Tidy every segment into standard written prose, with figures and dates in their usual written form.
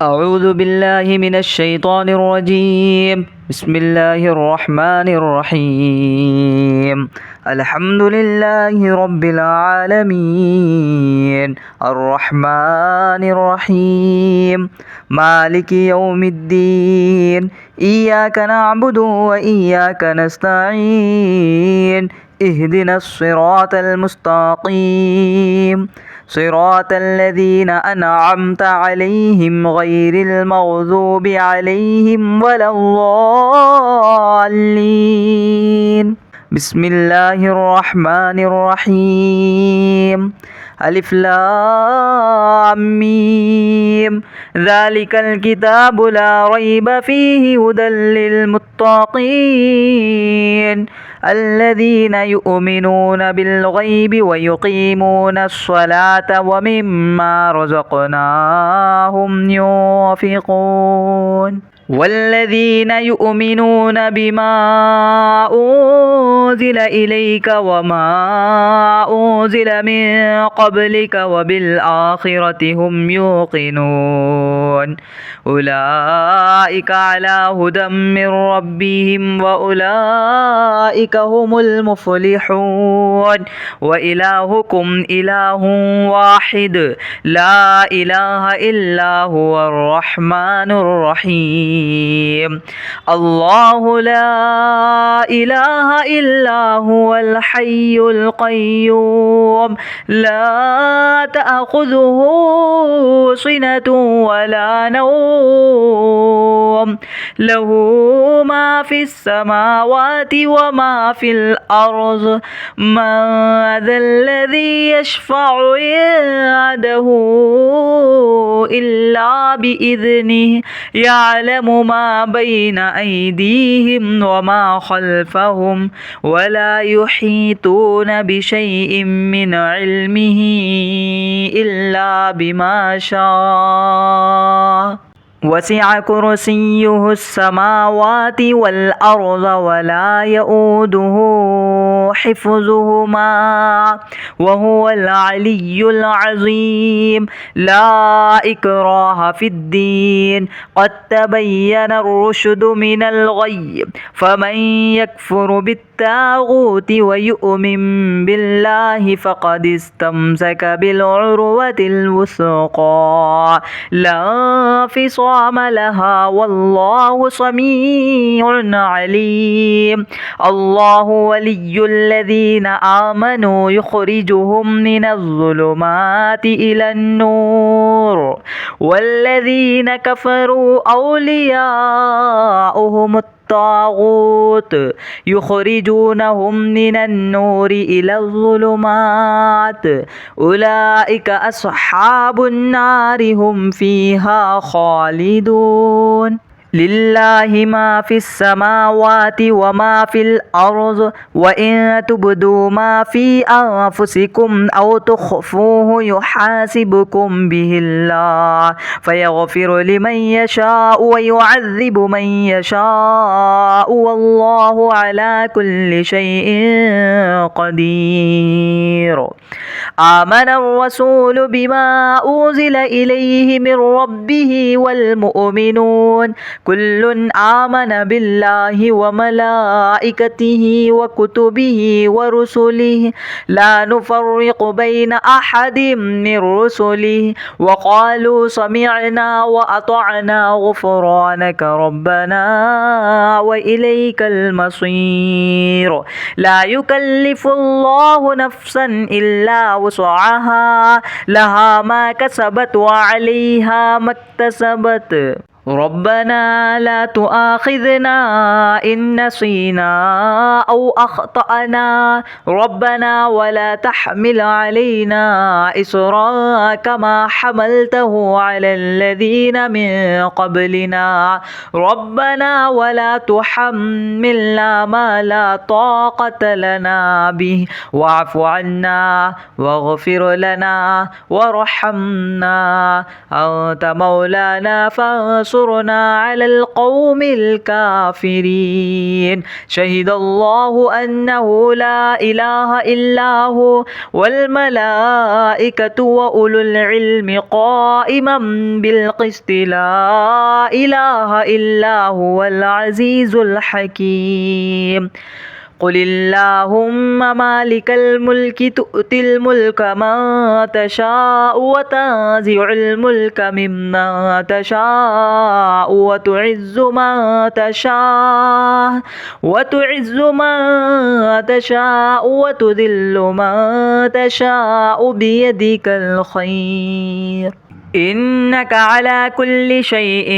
أعوذ بالله من الشيطان الرجيم. بسم الله الرحمن الرحيم. الحمد لله رب العالمين الرحمن الرحيم مالك يوم الدين. إياك نعبد وإياك نستعين. اهدنا الصراط المستقيم صراط الذين أنعمت عليهم غير المغضوب عليهم ولا الضالين. بسم الله الرحمن الرحيم. ألف لام ميم. ذلك الكتاب لا ريب فيه هدى للمتقين الذين يؤمنون بالغيب ويقيمون الصلاة ومما رزقناهم ينفقون والذين يؤمنون بما أنزل إليك وما أنزل من قبلك وبالآخرة هم يوقنون أولئك على هدى من ربهم وأولئك هم المفلحون. وإلهكم إله واحد لا إله إلا هو الرحمن الرحيم. الله لا إله إلا هو الحي القيوم لا تأخذه سنة ولا نوم له ما في السماوات وما في الأرض. من ذا الذي يشفع عنده إلا بإذنه يعلم ما بين أيديهم وما خلفهم ولا يحيطون بشيء من علمه إلا بما شاء. وسع كرسيه السماوات والأرض ولا يؤوده حفظهما وهو العلي العظيم. لا إكراه في الدين قد تبين الرشد من الغي. فمن يكفر بالطاغوت ويؤمن بالله فقد استمسك بالعروة الوثقى لا انفصام لها والله سميع عليم. الله ولي الذين آمنوا يخرجهم من الظلمات إلى النور والذين كفروا أولياؤهم الطاغوت يخرجونهم من النور إلى الظلمات. أولئك أصحاب النار هم فيها خالدون. لله ما في السماوات وما في الأرض وإن تبدوا ما في أنفسكم أو تخفوه يحاسبكم به الله فيغفر لمن يشاء ويعذب من يشاء والله على كل شيء قدير. آمن الرسول بما أنزل إليه من ربه والمؤمنون كل آمن بالله وملائكته وكتبه ورسله لا نفرق بين أحد من رسله وقالوا سمعنا وأطعنا غفرانك ربنا وإليك المصير. لا يكلف الله نفسا إلا وسعها لها ما كسبت وعليها ما اكتسبت. ربنا لا تؤاخذنا إن نسينا أو أخطأنا ربنا ولا تحمل علينا إصرا كما حملته على الذين من قبلنا ربنا ولا تحملنا ما لا طاقة لنا به واعف عنا واغفر لنا وارحمنا أنت مولانا فانصرنا فانصرنا على القوم الكافرين شهد الله أنه لا إله إلا هو والملائكة وأولو العلم قائما بالقسط لا إله إلا هو العزيز الحكيم قل اللهم مالك الملك تؤتي الملك من تشاء وتنزع الملك ممن تشاء وتعز من تشاء وتذل من تشاء بيدك الخير إنك على كل شيء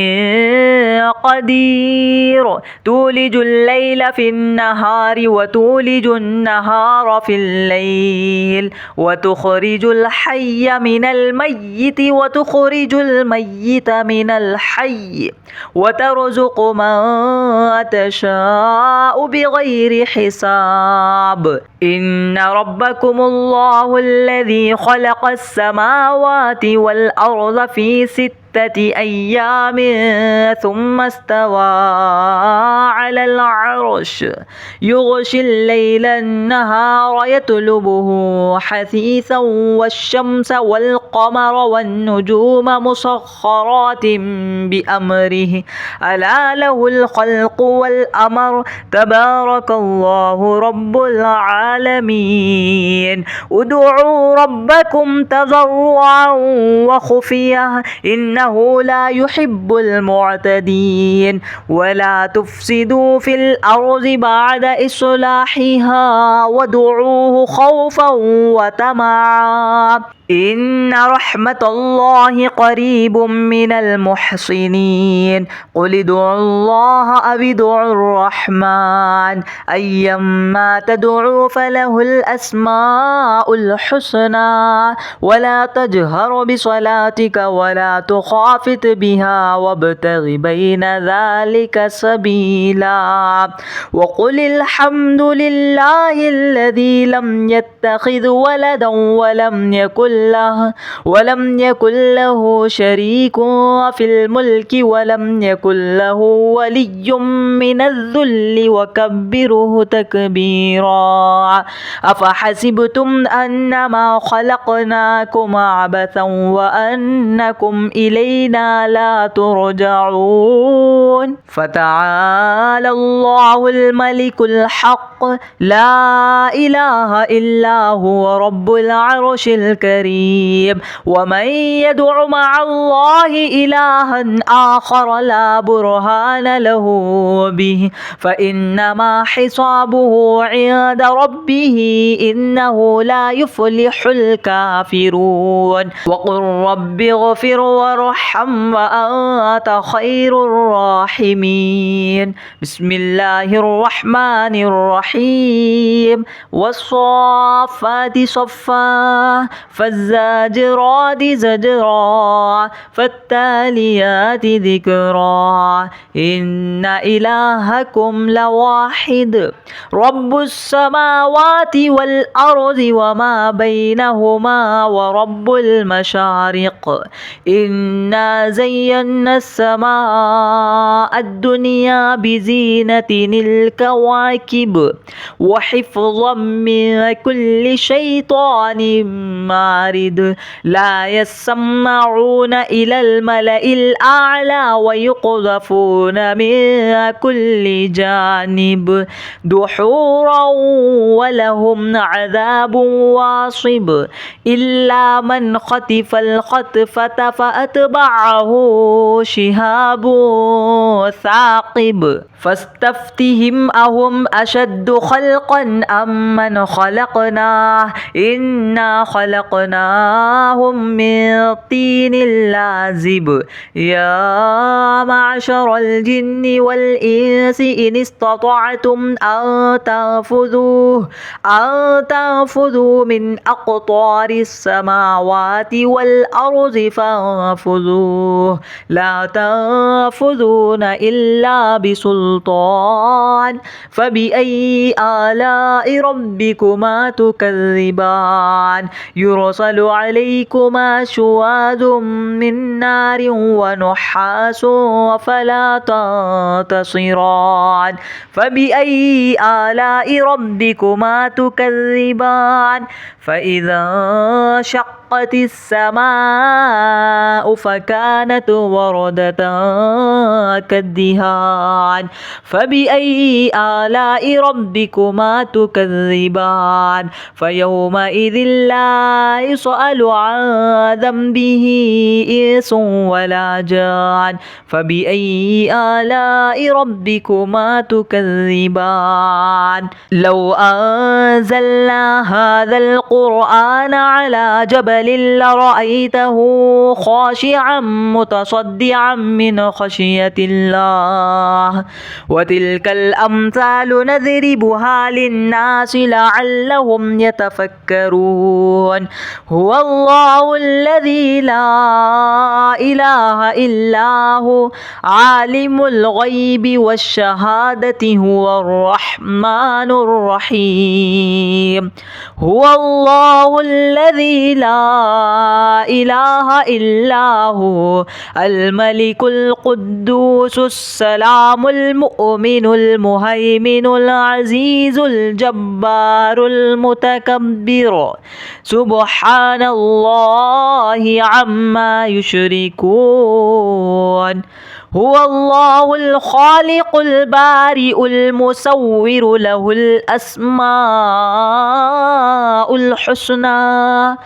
قدير تولج الليل في النهار وتولج النهار في الليل وتخرج الحي من الميت وتخرج الميت من الحي وترزق من تشاء بغير حساب إن ربكم الله الذي خلق السماوات والأرض في 6 أيام ثم استوى على العرش يغشي الليل النهار يطلبه حثيثا والشمس والقمر والنجوم مسخرات بأمره ألا له الخلق والأمر تبارك الله رب العالمين ادعوا ربكم تضرعا وخفية إنه لا يحب المعتدين ولا تفسدوا في الأرض بعد إصلاحها وادعوه خوفا وطمعا إن رحمة الله قريب من المحسنين قل ادعوا الله أو ادعوا الرحمن أيما تدعوا فله الأسماء الحسنى ولا تجهر بصلاتك ولا تخافت بها وابتغ بين ذلك سبيلا وقل الحمد لله الذي لم يتخذ ولدا ولم يكن له شريك في الملك ولم يكن له ولي من الذل وكبره تكبيرا أفحسبتم أنما خلقناكم عبثا وأنكم إلينا لا ترجعون فتعالى الله الملك الحق لا إله إلا هو رب العرش الكريم ومن يدع مع الله إلها آخر لا برهان له به فإنما حسابه عند ربه إنه لا يفلح الكافرون وقل رب اغفر وارحم وأنت خير الراحمين بسم الله الرحمن الرحيم والصافات صفا فالزاجرات زجرا فالتاليات ذكرا إن إلهكم لواحد رب السماوات والأرض وما بينهما ورب المشارق إنا زينا السماء الدنيا بزينة الكواكب وحفظا من كل شيطان مارد لا يسمعون إلى الملأ الأعلى ويقذفون من كل جانب دحورا ولهم عذاب واصب إلا من خطف الخطفة فأتبعه شهاب ثاقب فاستفتهم أهم أشد خلقا أم من خلقناه إنا خلقناهم من طين لازب يا معشر الجن والإنس إن استطعتم أن تنفذوا من أقطار السماوات والأرض فانفذوه لا تنفذون إلا بسلطان فبأي آلاء ربكما تكذبان يرسل يرسل عليكما شواظ من نار ونحاس فلا تنتصران فبأي آلاء ربكما تكذبان فإذا شقت السماء فكانت وردة كالدهان فبأي آلاء ربكما تكذبان فيومئذ لا يسأل عن ذنبه إنس ولا جان فبأي آلاء ربكما تكذبان لو أنزلنا هذا القرآن على جبل لرأيته خاشعا متصدعا من خشية الله وتلك الأمثال نضربها للناس لعلهم يتفكرون هو الله الذي لا إله إلا هو عالم الغيب والشهادة هو الرحمن الرحيم هو الله الذي لا إله إلا هو الملك القدوس السلام المؤمن المهيمن العزيز الجبار المتكبر سبحان الله عما يشركون هو الله الخالق البارئ المصور له الأسماء الحسنى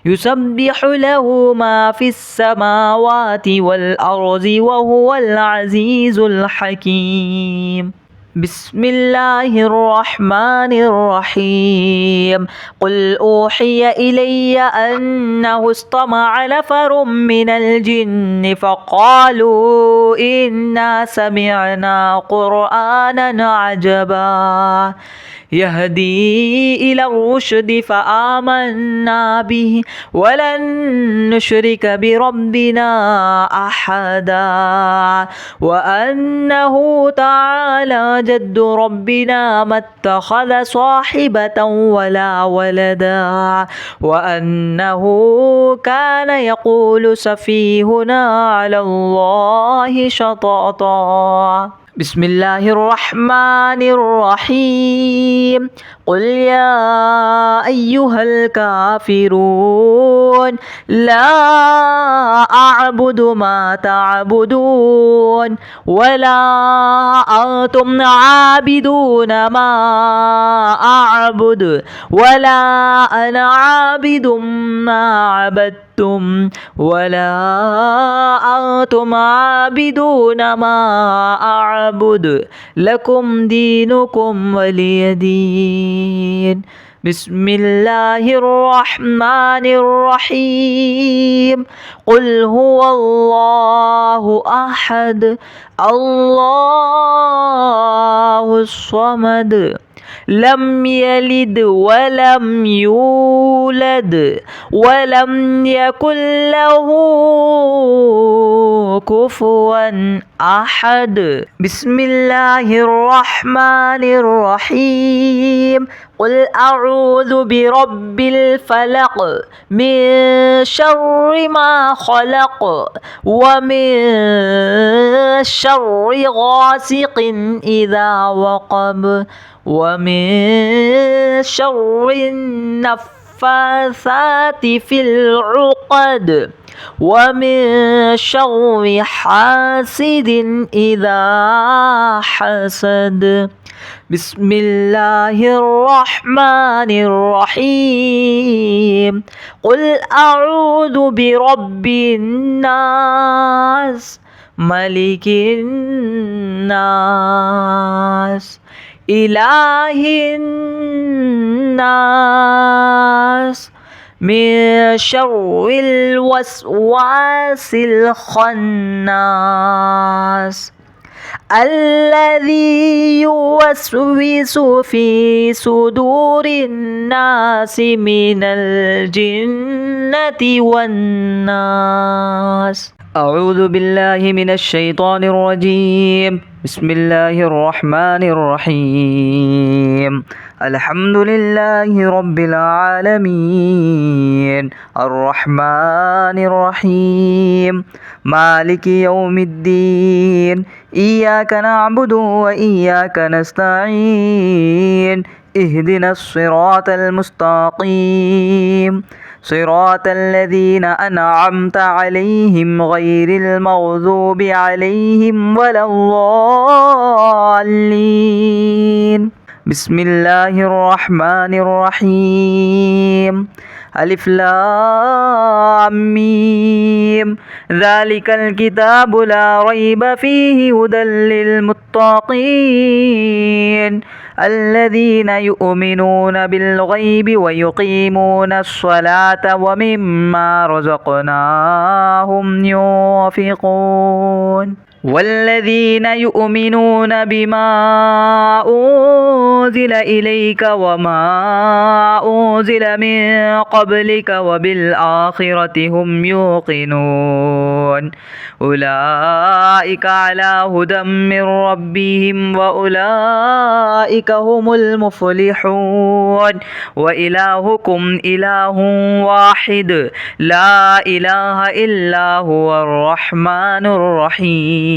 يسبح له ما في السماوات والأرض وهو العزيز الحكيم بسم الله الرحمن الرحيم قل أوحي إلي أنه استمع نفر من الجن فقالوا إنا سمعنا قرآنا عجبا يهدي إلى الرشد فآمنا به ولن نشرك بربنا أحدا وأنه تعالى جد ربنا ما اتخذ صاحبة ولا ولدا وأنه كان يقول سفيهنا على الله شططا بسم الله الرحمن الرحيم قل يا أيها الكافرون لا أعبد ما تعبدون ولا أنتم عابدون ما أعبد ولا أنا عابد ما عبدتم ولا أنتم عابدون ما أعبد لكم دينكم ولي دين بسم الله الرحمن الرحيم قل هو الله أحد الله الصمد لم يلد ولم يولد ولم يكن له كفوا أحد بسم الله الرحمن الرحيم قل أعوذ برب الفلق من شر ما خلق ومن شر غاسق إذا وقب ومن شر النفاثات في العقد ومن شر حاسد إذا حسد بسم الله الرحمن الرحيم قل أعوذ برب الناس ملك الناس إله الناس من شر الوسواس الخناس الذي يوسوس في صدور الناس من الجنة والناس أعوذ بالله من الشيطان الرجيم بسم الله الرحمن الرحيم الحمد لله رب العالمين الرحمن الرحيم مالك يوم الدين إياك نعبد وإياك نستعين اهدنا الصراط المستقيم صراط الذين أنعمت عليهم غير المغضوب عليهم ولا الضالين بسم الله الرحمن الرحيم ألف لام ميم ذلك الكتاب لا ريب فيه هدى للمتقين الذين يؤمنون بالغيب ويقيمون الصلاة ومما رزقناهم ينفقون والذين يؤمنون بما أنزل إليك وما أنزل من قبلك وبالآخرة هم يوقنون أولئك على هدى من ربهم وأولئك هم المفلحون وإلهكم إله واحد لا إله إلا هو الرحمن الرحيم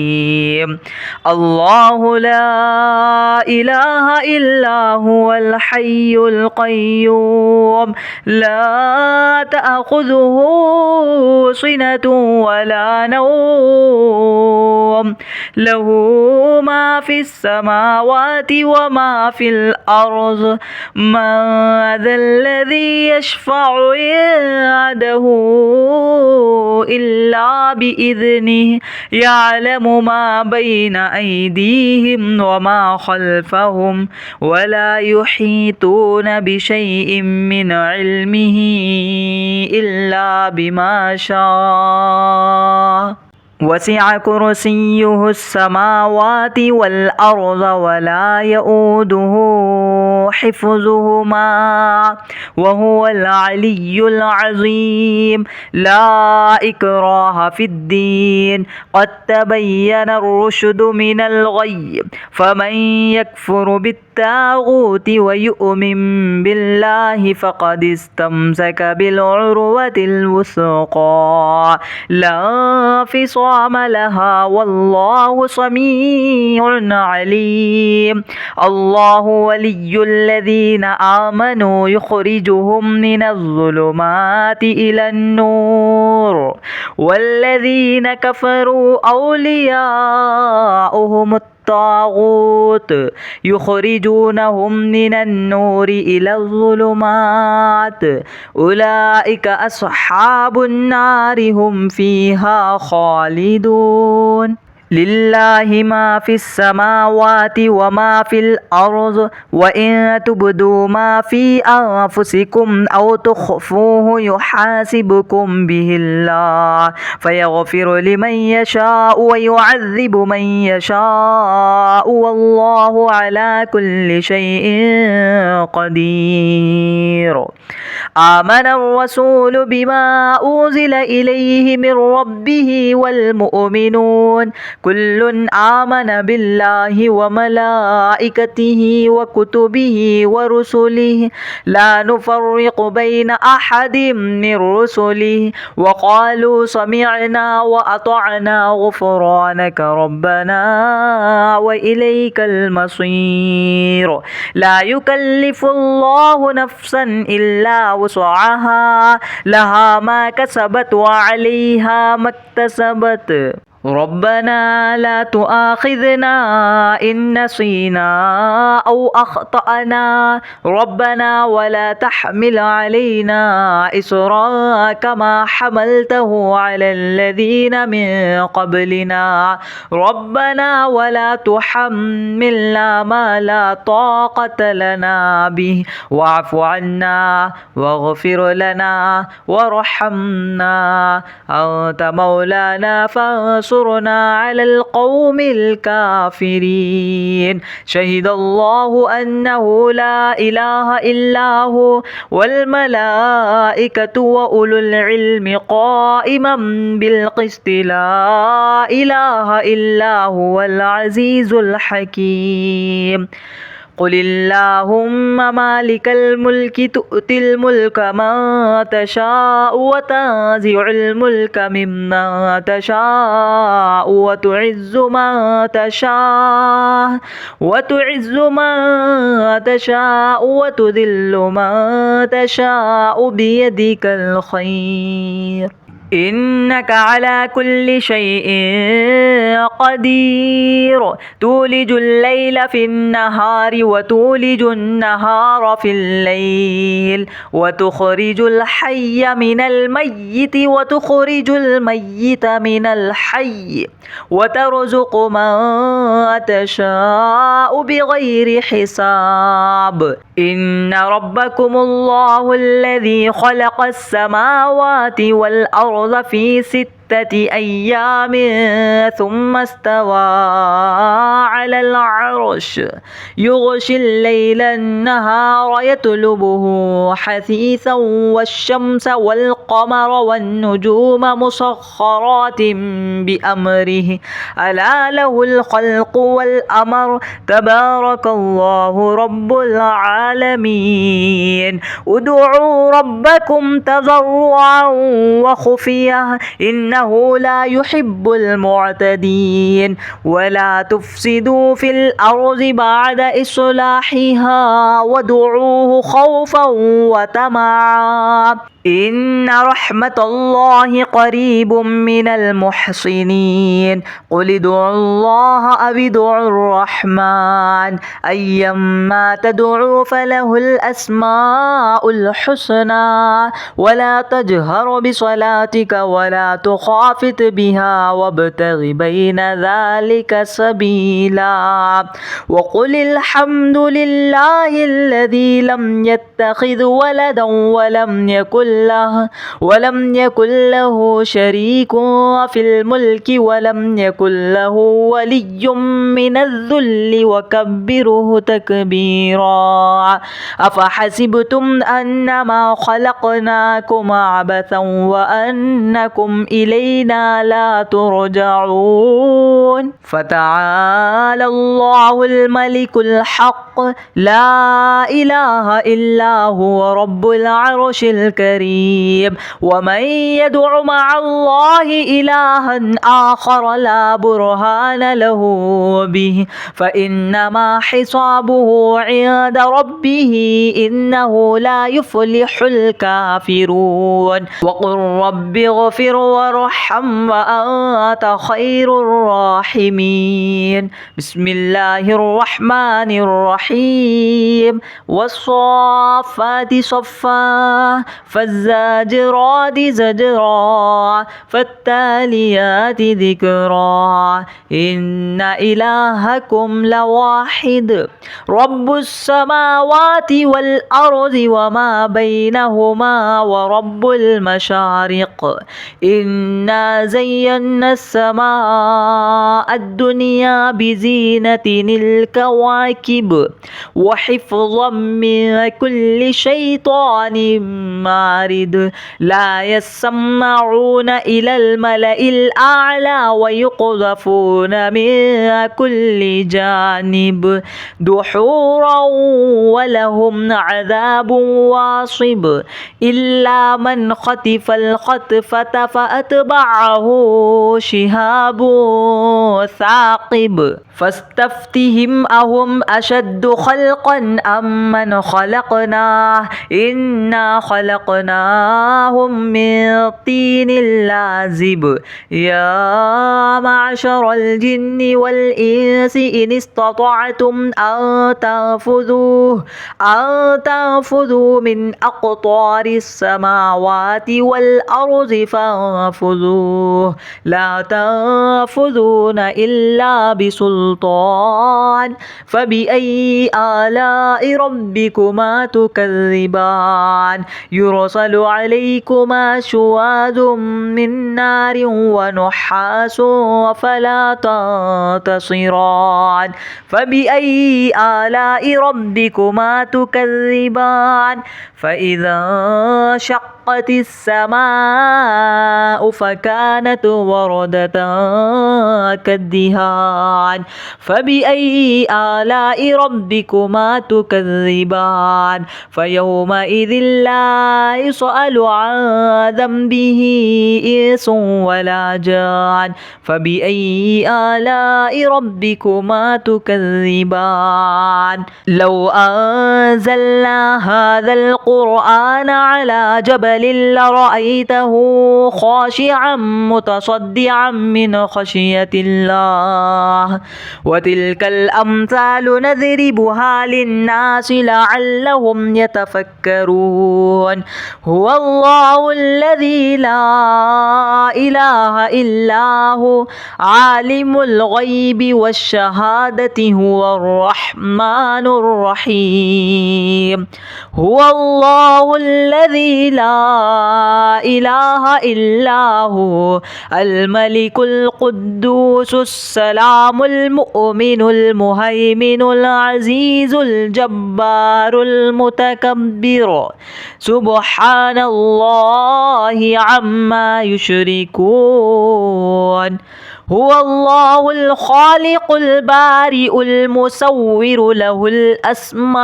الله لا إله إلا هو الحي القيوم لا تأخذه سنة ولا نوم له ما في السماوات وما في الأرض من ذا الذي يشفع عنده إلا بإذنه يعلم ما بين أيديهم وما خلفهم ولا يحيطون بشيء من علمه إلا بما شاء وسع كرسيه السماوات والأرض ولا يؤوده حفظهما وهو العلي العظيم لا إكراه في الدين قد تبين الرشد من الغي فمن يكفر بالطاغوت ويؤمن بالله فقد استمسك بالعروة الوثقى لا انفصام لها والله سميع عليم الله ولي الذين آمنوا يخرجهم من الظلمات إلى النور والذين كفروا أولياؤهم الطاغوت يخرجونهم من النور إلى الظلمات أولئك أصحاب النار هم فيها خالدون لله ما في السماوات وما في الأرض وإن تبدوا ما في أنفسكم أو تخفوه يحاسبكم به الله فيغفر لمن يشاء ويعذب من يشاء والله على كل شيء قدير آمن الرسول بما أنزل إليه من ربه والمؤمنون كل آمن بالله وملائكته وكتبه ورسله لا نفرق بين أحد من رسله وقالوا سمعنا وأطعنا غفرانك ربنا وإليك المصير لا يكلف الله نفسا إلا وسعها لها ما كسبت وعليها ما اكتسبت ربنا لا تؤاخذنا إن نسينا أو أخطأنا ربنا ولا تحمل علينا إصرا كما حملته على الذين من قبلنا ربنا ولا تحملنا ما لا طاقة لنا به واعف عنا واغفر لنا وارحمنا أنت مولانا فانصرنا على القوم الكافرين شهد الله أنه لا إله إلا هو والملائكة وأولو العلم قائما بالقسط لا إله إلا هو العزيز الحكيم قل اللهم مالك الملك تؤتي الملك من تشاء وتنزع الملك ممن تشاء وتعز من تشاء وتذل من تشاء بيدك الخير إنك على كل شيء قدير تولج الليل في النهار وتولج النهار في الليل وتخرج الحي من الميت وتخرج الميت من الحي وترزق من تشاء بغير حساب إن ربكم الله الذي خلق السماوات والأرض في 6 أيام ثم استوى على العرش يغشي الليل النهار يطلبه حثيثا والشمس والقمر والنجوم مسخرات بأمره ألا له الخلق والأمر تبارك الله رب العالمين ادعوا ربكم تضرعا وخفية إنه لا يحب المعتدين ولا تفسدوا في الأرض بعد إصلاحها وادعوه خوفا وطمعا إن رحمة الله قريب من المحسنين قل ادعوا الله أو ادعوا الرحمن أيما تدعوا فله الأسماء الحسنى ولا تجهر بصلاتك ولا تخافت بها وابتغ بين ذلك سبيلا وقل الحمد لله الذي لم يتخذ ولدا ولم يكن له شريك في الملك ولم يكن له ولي من الذل وكبره تكبيرا أفحسبتم أنما خلقناكم عبثا وأنكم إلينا لا ترجعون فتعالى الله الملك الحق لا إله إلا هو رب العرش الكريم ومن يدع مع الله إلها آخر لا برهان له به فإنما حسابه عند ربه إنه لا يفلح الكافرون وقل رب اغفر وارحم وأنت خير الراحمين بسم الله الرحمن الرحيم والصافات صفا فالزاجرات زجرا فالتاليات ذكرا إن إلهكم لواحد رب السماوات والأرض وما بينهما ورب المشارق إنا زينا السماء الدنيا بزينة الكواكب وحفظا من كل شيطان مارد لا يسمعون إلى الملأ الأعلى ويقذفون من كل جانب دحورا ولهم عذاب واصب إلا من خطف الخطفة فأتبعه شهاب ثاقب فاستفتهم أهم أشد خلقا أم من خلقناه إنا خلقناهم من طين لازب يا معشر الجن والإنس إن استطعتم أن تنفذوا من أقطار السماوات والأرض فانفذوه لا تنفذون إلا بسلطان فبأي آلاء ربكما تكذبان يرسل عليكما شواذ من نار ونحاس فلا تنتصران فبأي آلاء ربكما تكذبان فإذا شق وانشقت السماء فكانت وردة كالدهان فبأي آلاء ربكما تكذبان فيومئذ لا يسأل عن ذنبه إنس ولا جان فبأي آلاء ربكما تكذبان لو أنزلنا هذا القرآن على جبل لرأيته خاشعا متصدعا من خشية الله وتلك الأمثال نضربها للناس لعلهم يتفكرون هو الله الذي لا إله إلا هو عالم الغيب والشهادة هو الرحمن الرحيم هو الله الذي لا إله إلا هو الملك القدوس السلام المؤمن المهيمن العزيز الجبار المتكبر سبحان الله عما يشركون هو الله الخالق البارئ المصور له الأسماء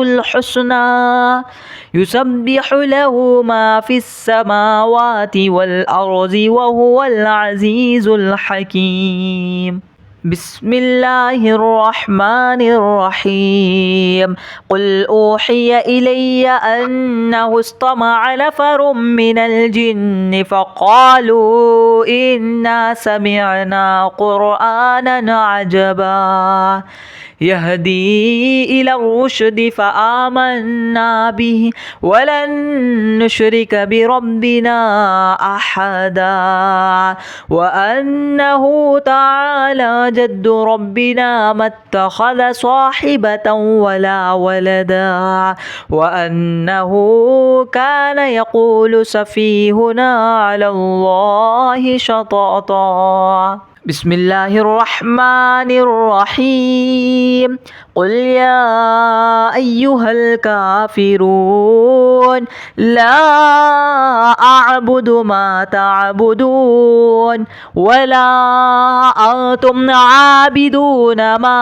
الحسنى يسبح له ما في السماوات والأرض وهو العزيز الحكيم بسم الله الرحمن الرحيم قل أوحي إلي أنه استمع نفر من الجن فقالوا إنا سمعنا قرآنا عجبا يهدي إلى الرشد فآمنا به ولن نشرك بربنا أحدا وأنه تعالى جد ربنا ما اتخذ صاحبة ولا ولدا وأنه كان يقول سفيهنا على الله شططا بسم الله الرحمن الرحيم قل يا أيها الكافرون لا أعبد ما تعبدون ولا أنتم عابدون ما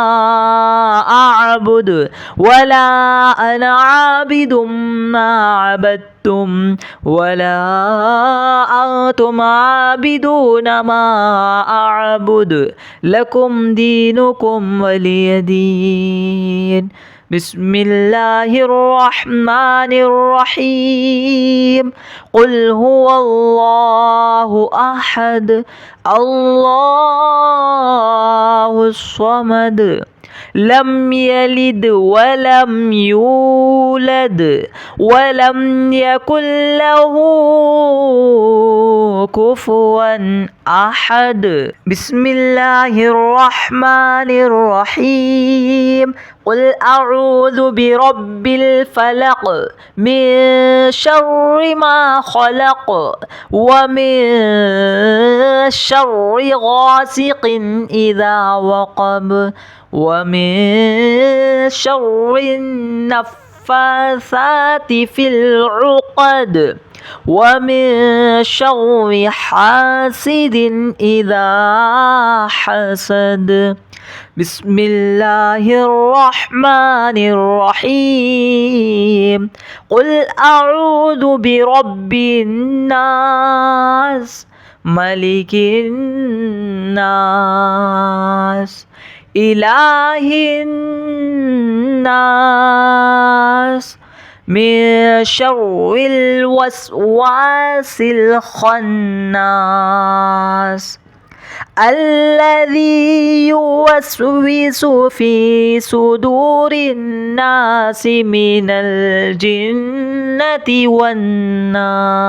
أعبد ولا أنا عابد ما عبدتم ولا أنتم عابدون ما أعبد لكم دينكم ولي دين بسم الله الرحمن الرحيم قل هو الله أحد الله الصمد لم يلد ولم يولد ولم يكن له كفوا أحد بسم الله الرحمن الرحيم قل أعوذ برب الفلق من شر ما خلق ومن شر غاسق إذا وقب ومن شر النفاثات في العقد ومن شر حاسد إذا حسد بسم الله الرحمن الرحيم قل أعوذ برب الناس ملك الناس إله الناس من شر الوسواس الخناس الذي يوسوس في صدور الناس من الجنة والناس